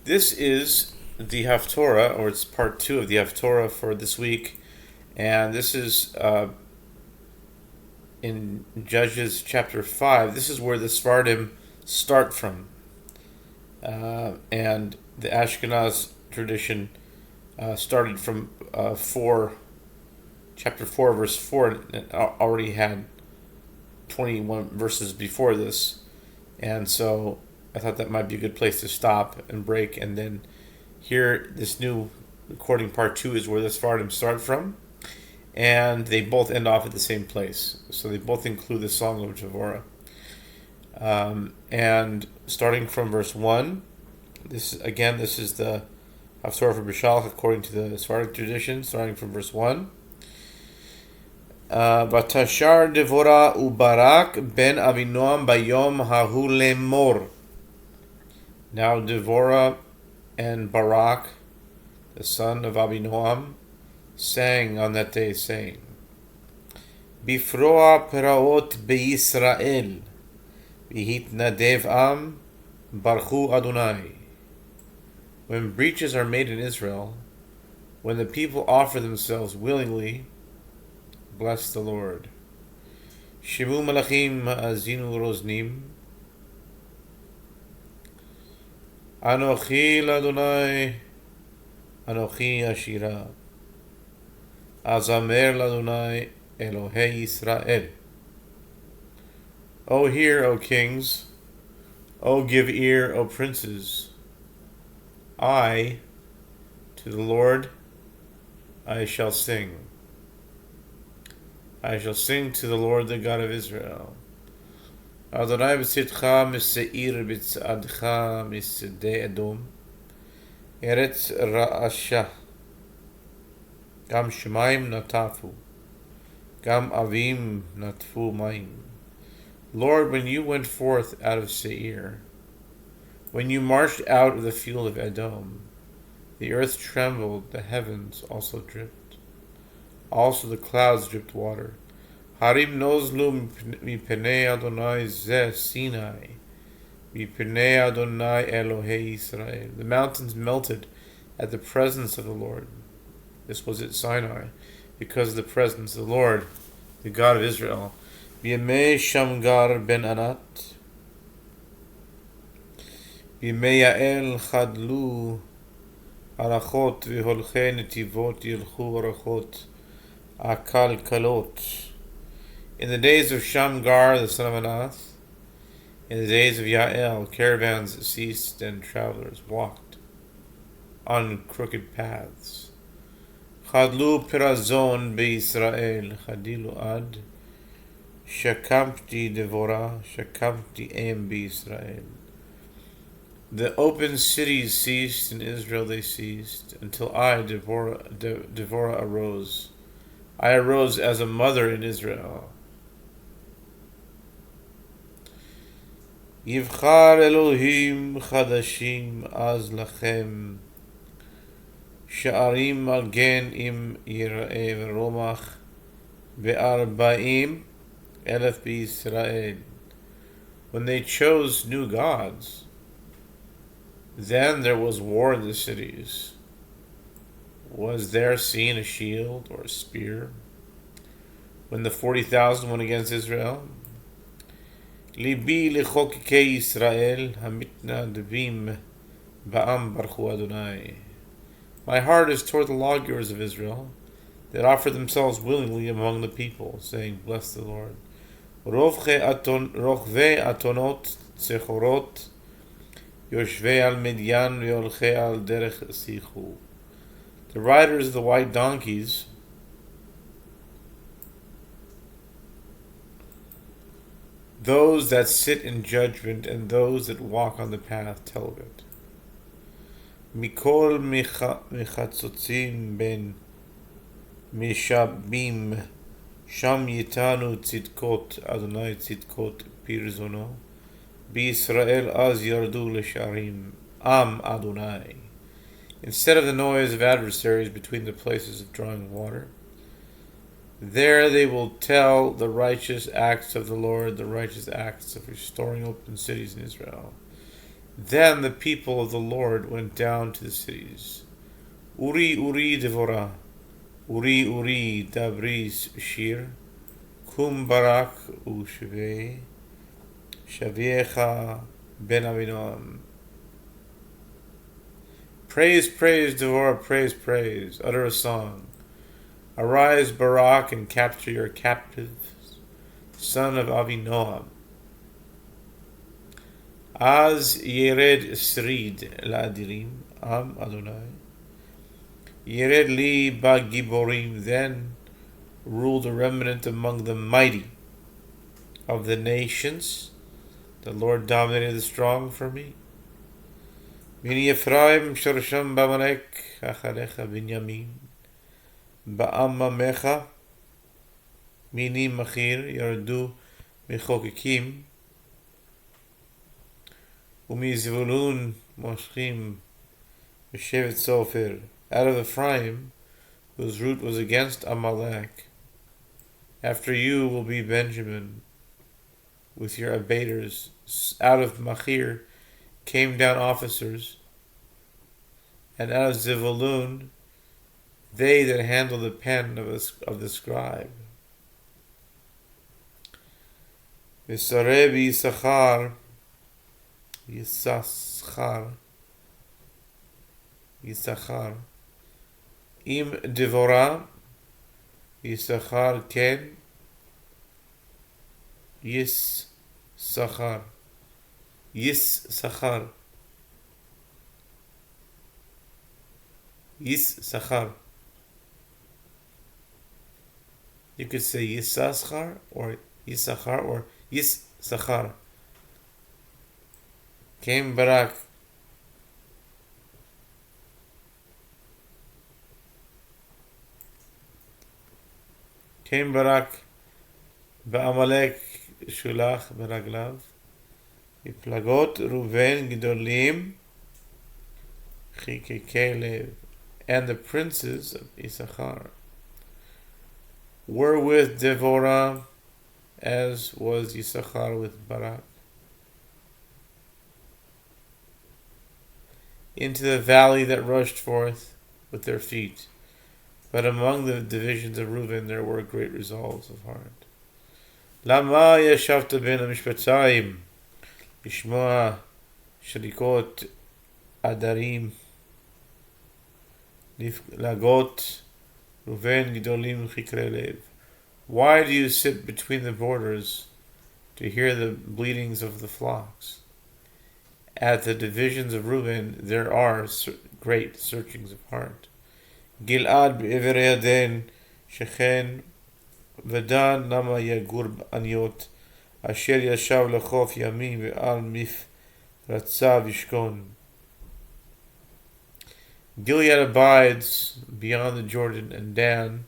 This is the Haftarah, or it's part two of the Haftarah for this week, and this is in Judges chapter 5. This is where the Sephardim start from, and the Ashkenaz tradition started from chapter 4, verse 4, and it already had 21 verses before this, and so I thought that might be a good place to stop and break, and then here this new recording part two is where the Sephardim start from, and they both end off at the same place. So they both include the Song of Devorah. And starting from verse 1, this is the Haftarah for Beshalach according to the Sephardic tradition, starting from verse 1. Vatashar Devorah uBarak ben Avinoam bayom hahu lemor. Now Devorah and Barak, the son of Abinoam, sang on that day, saying, Bifroa peraot beYisrael, v'hitnadev am, barchu Adonai. When breaches are made in Israel, when the people offer themselves willingly, bless the Lord. Shimu malachim azinu roznim, Anochi l'Adonai, Anochi Ashira, Azamer l'Adonai, Elohei Yisrael. O hear, O kings, O give ear, O princes. To the Lord, I shall sing. I shall sing to the Lord, the God of Israel. Adonai b'tzidcha miseir b'tzadcha misedei Edom, Eretz ra'asha, Gam shemaim natafu, Gam avim natfu mayim. Lord, when you went forth out of Seir, when you marched out of the field of Edom, the earth trembled, the heavens also dripped. Also the clouds dripped water. Harim nozlu mipenei Adonai zeh Sinai, mipenei Adonai Elohei Yisrael. The mountains melted at the presence of the Lord. This was at Sinai, because of the presence of the Lord, the God of Israel. B'yemei Shamgar ben Anat, b'yemei Yael chadlu arachot v'holchei netivot yilchu arachot akal kalot. In the days of Shamgar, the son of Anath, in the days of Yael, caravans ceased and travelers walked on crooked paths. Chadlu pirazon beYisrael, chadilu ad, shakamti Devorah, shakamti em beYisrael. The open cities ceased, in Israel they ceased, until I, Devorah, arose. I arose as a mother in Israel. Yivchar Elohim chadashim az lachem, sha'arim magen im yira'e v'romach ve'arba'im elef b'Yisrael. When they chose new gods, then there was war in the cities. Was there seen a shield or a spear when the 40,000 went against Israel? Libi lechokikei Yisrael hamitnadvim ba'am barchu Adonai. My heart is toward the lawgivers of Israel, that offer themselves willingly among the people, saying, Bless the Lord. Rochvei atonot tzechorot, yoshvei al medyan ve'olchei al derech sichu. The riders of the white donkeys, those that sit in judgment, and those that walk on the path, tell of it. Mikol mechatzotzim ben mishabim, sham yitanu tzidkot, Adonai tzidkot pirzono, b'Yisrael az yardu l'sharim, am Adonai. Instead of the noise of adversaries between the places of drawing water, there they will tell the righteous acts of the Lord, the righteous acts of restoring open cities in Israel. Then the people of the Lord went down to the cities. Uri Uri Devorah, Uri Uri Dabris Shir, Kum Barak Ushve, Shaviecha Ben Avinoam. Praise, praise, Devorah, praise, praise. Utter a song. Arise, Barak, and capture your captives, son of Avinoam. Az Yered Srid La'adirim, Am Adonai. Yered Li Bagiborim, then rule the remnant among the mighty of the nations. The Lord dominated the strong for me. Mini Ephraim Shorsham Bamalek Acharecha Binyamin Ba'amamecha Mini Machir Yardu Mechokekim Umi Zvulun Moshchim Meshevet Sofer. Out of Ephraim, whose root was against Amalek, after you will be Benjamin with your abaters. Out of Machir came down officers, and out of Zivulun they that handle the pen of the scribe. V'sareh Yisachar, Yisachar, Im Devorah, Yisachar Ken, Yisachar, Yisachar, Yisachar. You could say Yisachar or Yisachar or Yisachar. Came Barak. Came Barak Ba'amalek Shulach Baraglav. Iplagot Ruven Gidolim Chikekelev, and the princes of Issachar were with Devorah, as was Issachar with Barak, into the valley that rushed forth with their feet. But among the divisions of Reuben there were great resolves of heart. Lama yashavta ben hamishpatzayim Ishmoa Shrikot Adarim Lagot Ruven Gidolim Chikrelev. Why do you sit between the borders to hear the bleatings of the flocks? At the divisions of Reuben there are great searchings of heart. Gilad be'ever Yaden Shechen V'dan Nama Yagur Anyot Asher Yashav Lechof Yamim Ve'al Mif Ratzav Yishkon. Gilead abides beyond the Jordan, and Dan,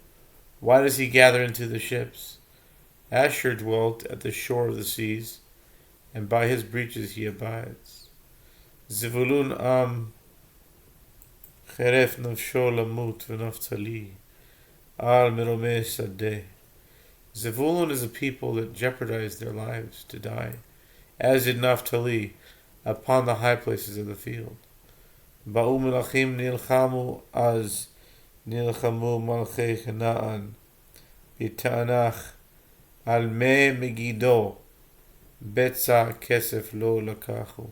why does he gather into the ships? Asher dwelt at the shore of the seas, and by his breaches he abides. Zivulun Am Cheref Nafsho Lamut V'Naftali Al Meromeh Sadeh. Zevulun is a people that jeopardize their lives to die, as did Naphtali, upon the high places of the field. Ba'u Melachim Nilchamu Az Nilchamu Malchei Chanaan B'Tanach Al Me Megiddo Betza Kesef Lo Lakachu.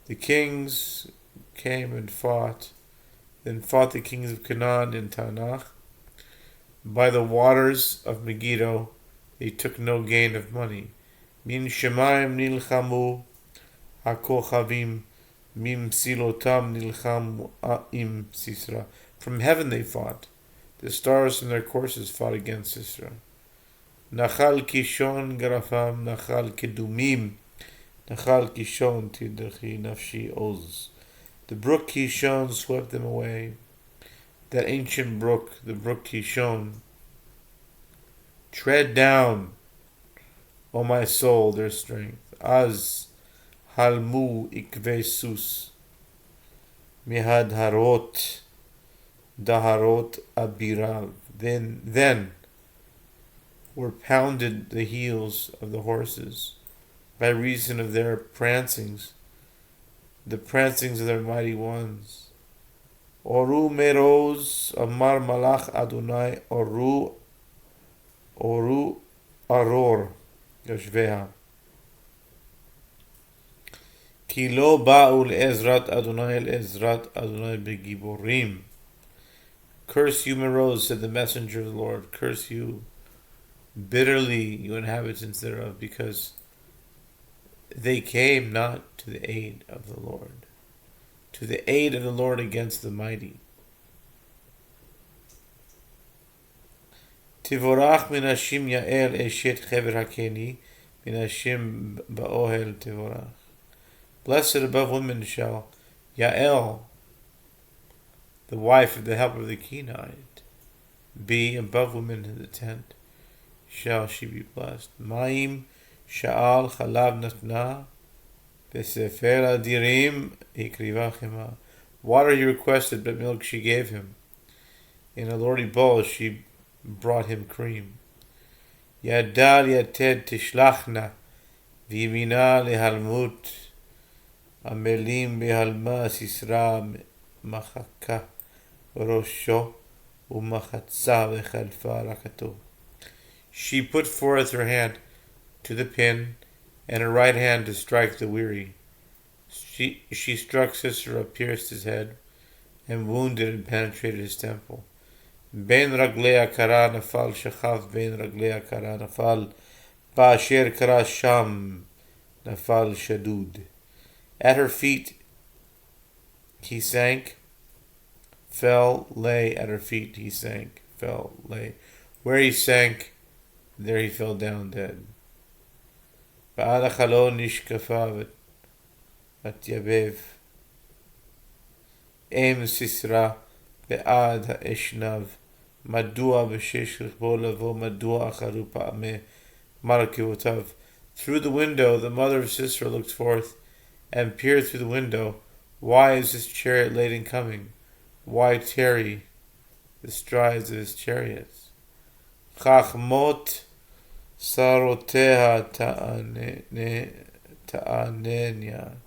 The kings came and fought, then fought the kings of Canaan in Tanakh. By the waters of Megiddo they took no gain of money. Min Shemayim Nilchamu HaKochavim Mim Silotam Nilchamu Im Sisra. From heaven they fought. The stars from their courses fought against Sisra. Nachal Kishon Garafam Nachal Kedumim Nachal Kishon Tidrchi Nafshi Oz. The brook Kishon swept them away. That ancient brook, the brook Kishon. Tread down, O my soul, their strength. Az halmu ikvesus mihad harot daharot abirav. Then were pounded the heels of the horses by reason of their prancings the prancings of their mighty ones. Oru meroz amar malach Adonai, oru aror yoshveha. Ki lo ba'u le'ezrat Adonai begiborim. Curse you, Meroz, said the messenger of the Lord. Curse you bitterly, you inhabitants thereof, because they came not to the aid of the Lord. To the aid of the Lord against the mighty. Tivorach min Hashim Yael eshet chever hakeni, min Hashim ba'ohel tivorach. Blessed above women shall Yael, the wife of the helper of the Kenite, be above women in the tent. Shall she be blessed. Maim sha'al chalav natna, v'sefer adirim ikriva chema. Water he requested, but milk she gave him. In a lordly bowl she brought him cream. Yadal yated tishlachna, v'yimina lehalmut, amelim behalma sisra machaka rosho umachatza v'chalfa rakato. She put forth her hand to the pin, and her right hand to strike the weary. She struck Sisera, pierced his head, and wounded and penetrated his temple. Ben raglea kara nafal shachav, ben raglea kara nafal, ba'asher kara sham nafal shadud. At her feet he sank, fell, lay. At her feet he sank, fell, lay. Where he sank, there he fell down dead. Ba'ad hachalon nishkafa v'atyabev. Em Sisra be'ad ha'eshnav. Madua b'shesh l'chbo lavo, madua acharu pa'ameh markivotav. Through the window the mother of Sisera looked forth and peered through the window. Why is his chariot late in coming? Why tarry the strides of his chariots? Chachmot saroteha ta'anenya.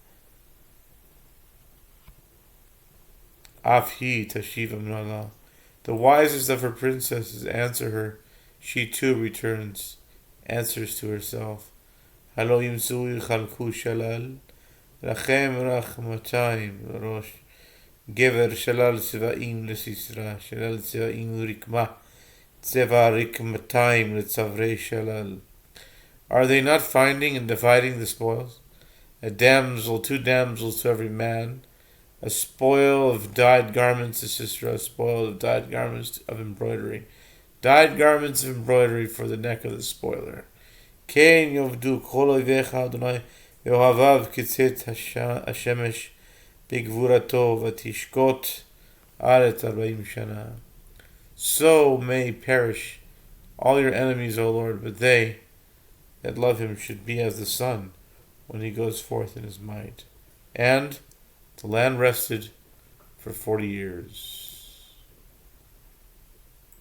Afhi tashiv amnala. The wisest of her princesses answer her. She too returns, answers to herself. Halo yimsui chalku shalal, rachem rachmatayim rosh. Gever shalal tzevaim lesisra, shalal tzevaim rikma, tzeva rikmatayim letzavrei shalal. Are they not finding and dividing the spoils? A damsel, 2 damsels to every man. A spoil of dyed garments to Sisera, a spoil of dyed garments of embroidery. Dyed garments of embroidery for the neck of the spoiler. Ken yovdu kol oivecha Adonai ve'ohavav kitzet hashemesh bigvurato v'tishkot aret 40 shana. So may perish all your enemies, O Lord, but they that love him should be as the sun when he goes forth in his might. And the land rested for 40 years.